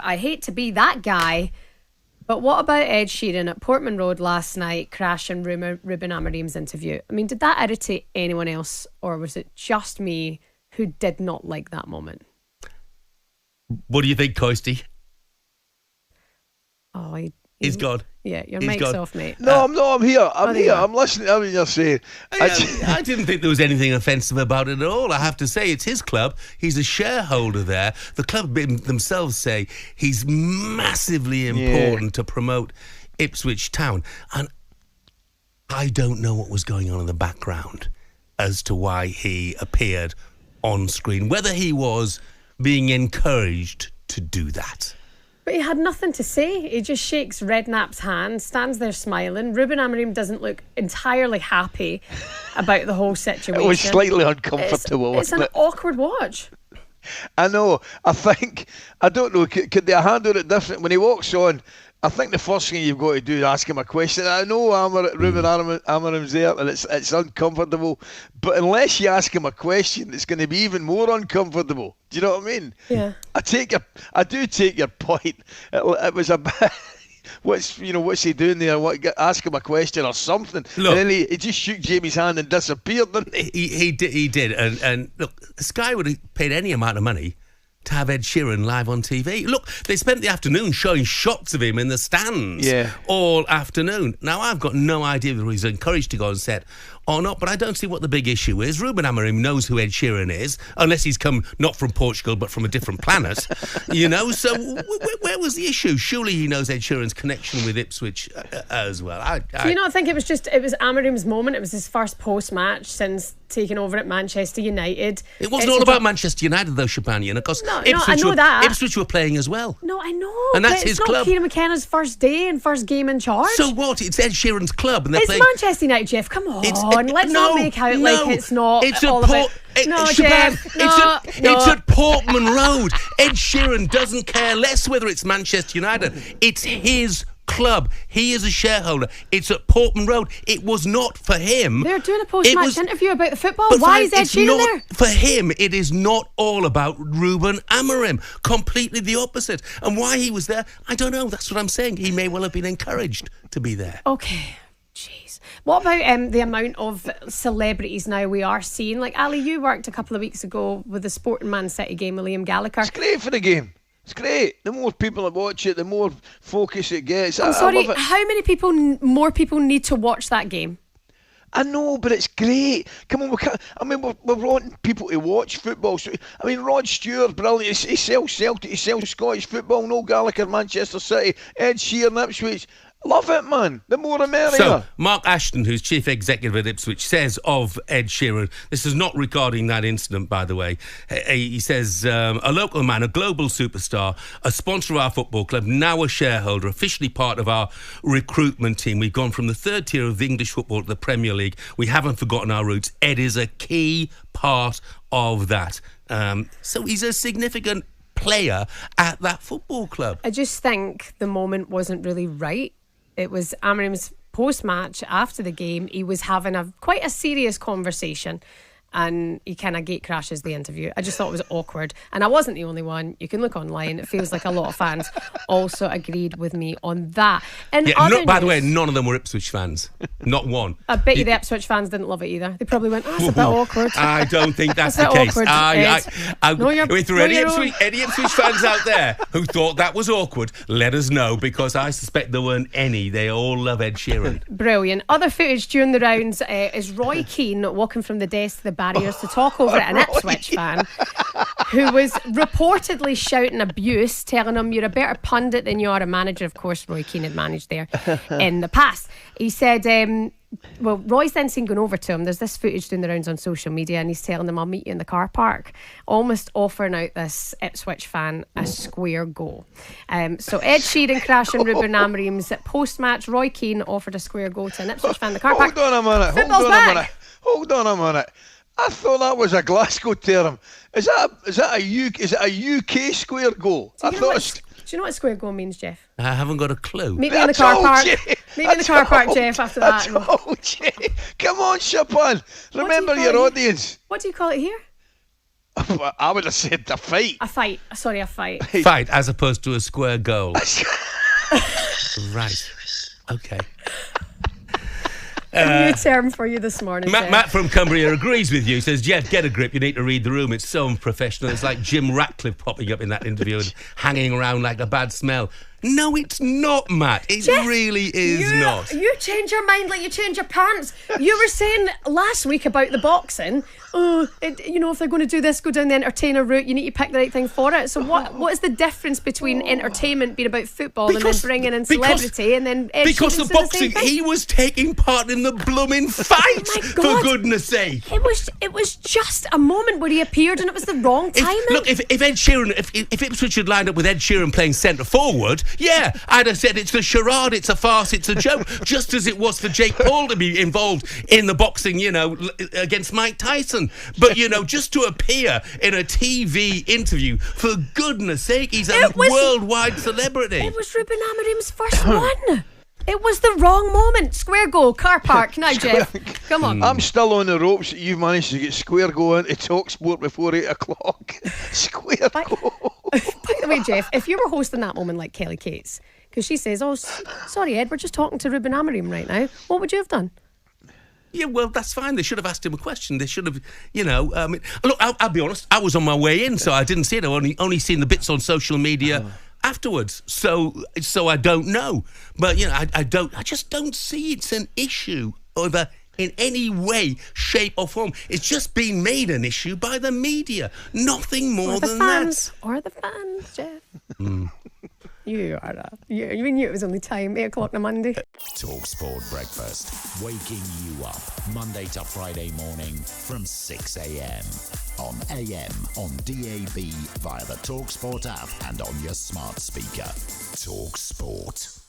I hate to be that guy, but what about Ed Sheeran at Portman Road last night crashing Reuben Amorim's interview? I mean, did that irritate anyone else, or was it just me who did not like that moment? What do you think, Coisty? Oh, he's gone. Yeah, your mic's gone. off, mate. No, I'm here. I'm here. I'm listening to everything you're saying. I didn't think there was anything offensive about it at all. I have to say, it's his club. He's a shareholder there. The club themselves say he's massively important to promote Ipswich Town. And I don't know what was going on in the background as to why he appeared on screen, whether he was being encouraged to do that. But he had nothing to say. He just shakes Redknapp's hand, stands there smiling. Reuben Amorim doesn't look entirely happy about the whole situation. It was slightly uncomfortable. It's an awkward watch. I know. I don't know, could they handle it different? When he walks on, I think the first thing you've got to do is ask him a question. I know Reuben Amorim's there and it's uncomfortable, but unless you ask him a question, it's going to be even more uncomfortable. Do you know what I mean? Yeah. I do take your point. It was a bit... What's he doing there? Ask him a question or something. Look, and then he just shook Jamie's hand and disappeared, didn't he? He did. And look, Sky would have paid any amount of money to have Ed Sheeran live on TV. Look, they spent the afternoon showing shots of him in the stands all afternoon. Now, I've got no idea whether he's encouraged to go on set or not, but I don't see what the big issue is. Reuben Amorim knows who Ed Sheeran is, unless he's come not from Portugal but from a different planet. So where was the issue? Surely he knows Ed Sheeran's connection with Ipswich as well. Do you not think it was Amorim's moment? It was his first post-match since taking over at Manchester United. It wasn't all about Manchester United, though, Shebahn Aherne, because Ipswich were playing as well. No, I know. And that's his club. It's not Keane McKenna's first day and first game in charge. So what? It's Ed Sheeran's club. And they're playing... Manchester United, Jeff. Come on. Let's not make out like it's not it's all about... It's at Portman Road. Ed Sheeran doesn't care less whether it's Manchester United. It's his club. He is a shareholder. It's at Portman Road. It was not for him. They're doing a post-match interview about the football. Why is Ed Sheeran there? For him, it is not all about Reuben Amorim. Completely the opposite. And why he was there, I don't know. That's what I'm saying. He may well have been encouraged to be there. Okay. Jeez. What about the amount of celebrities now we are seeing? Like, Ali, you worked a couple of weeks ago with the Sporting Man City game with Liam Gallagher. It's great for the game. It's great. The more people that watch it, the more focus it gets. I'm sorry, how many more people need to watch that game? I know, but it's great. Come on, we're wanting people to watch football. So, Rod Stewart, brilliant. He sells Celtic, he sells Scottish football. No Gallagher, Manchester City, Ed Sheeran, Ipswich. Love it, man. The more the merrier. So, Mark Ashton, who's chief executive at Ipswich, says of Ed Sheeran, this is not regarding that incident, by the way. He says, a local man, a global superstar, a sponsor of our football club, now a shareholder, officially part of our recruitment team. We've gone from the third tier of the English football to the Premier League. We haven't forgotten our roots. Ed is a key part of that. So he's a significant player at that football club. I just think the moment wasn't really right. It was Amorim's post-match after the game. He was having quite a serious conversation and he kind of gate crashes the interview. I just thought it was awkward. And I wasn't the only one. You can look online. It feels like a lot of fans also agreed with me on that. And by the way, none of them were Ipswich fans. Not one. I bet you the Ipswich fans didn't love it either. They probably went, it's a bit awkward. I don't think that's the case. If there are any Ipswich fans out there who thought that was awkward, let us know, because I suspect there weren't any. They all love Ed Sheeran. Brilliant. Other footage during the rounds is Roy Keane walking from the desk to the barriers to talk over at an Ipswich fan who was reportedly shouting abuse, telling him, you're a better pundit than you are a manager. Of course, Roy Keane had managed there in the past. He said, Roy's then seen going over to him. There's this footage doing the rounds on social media and he's telling them, I'll meet you in the car park, almost offering out this Ipswich fan a square go. So Ed Sheeran crashing Reuben Amorim's post-match. Roy Keane offered a square go to an Ipswich fan in the car park. Hold on a minute. I thought that was a Glasgow term. Is it a UK square goal? Do you know what square goal means, Jeff? I haven't got a clue. Meet me in the car park. Meet me in the car park, Jeff, after that. Come on, Shebahn. Remember your audience. What do you call it here? I would have said a fight. A fight. Sorry, a fight. Fight as opposed to a square goal. Right. Okay. A new term for you this morning. Matt from Cumbria agrees with you. Says, Jeff, get a grip. You need to read the room. It's so unprofessional. It's like Jim Ratcliffe popping up in that interview and hanging around like a bad smell. No, it's not, Matt. It Jeff, really is not. You change your mind like you change your pants. You were saying last week about the boxing. If they're going to do this, go down the entertainer route, you need to pick the right thing for it. So what is the difference between entertainment being about football and then bringing in celebrity and then Ed because Sheeran's the doing boxing, the same thing? he was taking part in the blooming fight, for goodness sake. It was just a moment where he appeared and it was the wrong timing. If Ed Sheeran, if Ipswich had lined up with Ed Sheeran playing centre forward, yeah, I'd have said it's a charade, it's a farce, it's a joke, just as it was for Jake Paul to be involved in the boxing, against Mike Tyson. But, just to appear in a TV interview, for goodness sake, he's a worldwide celebrity. It was Reuben Amorim's first one. It was the wrong moment. Square goal, car park. Now, Jeff, come on. I'm still on the ropes. You've managed to get Square Go into talkSPORT before 8 o'clock. Square Go. By the way, Jeff, if you were hosting that moment like Kelly Cates, because she says, sorry, Ed, we're just talking to Reuben Amorim right now, what would you have done? Yeah, well, that's fine. They should have asked him a question. They should have, look, I'll be honest. I was on my way in, so I didn't see it. I only seen the bits on social media afterwards. So I don't know. But, I just don't see it's an issue over in any way, shape or form. It's just been made an issue by the media. Nothing more than that. Or the fans, Jeff. You knew it was only time, 8 o'clock on a Monday. talkSPORT Breakfast, waking you up Monday to Friday morning from 6 a.m. on AM, on DAB, via the talkSPORT app and on your smart speaker. talkSPORT.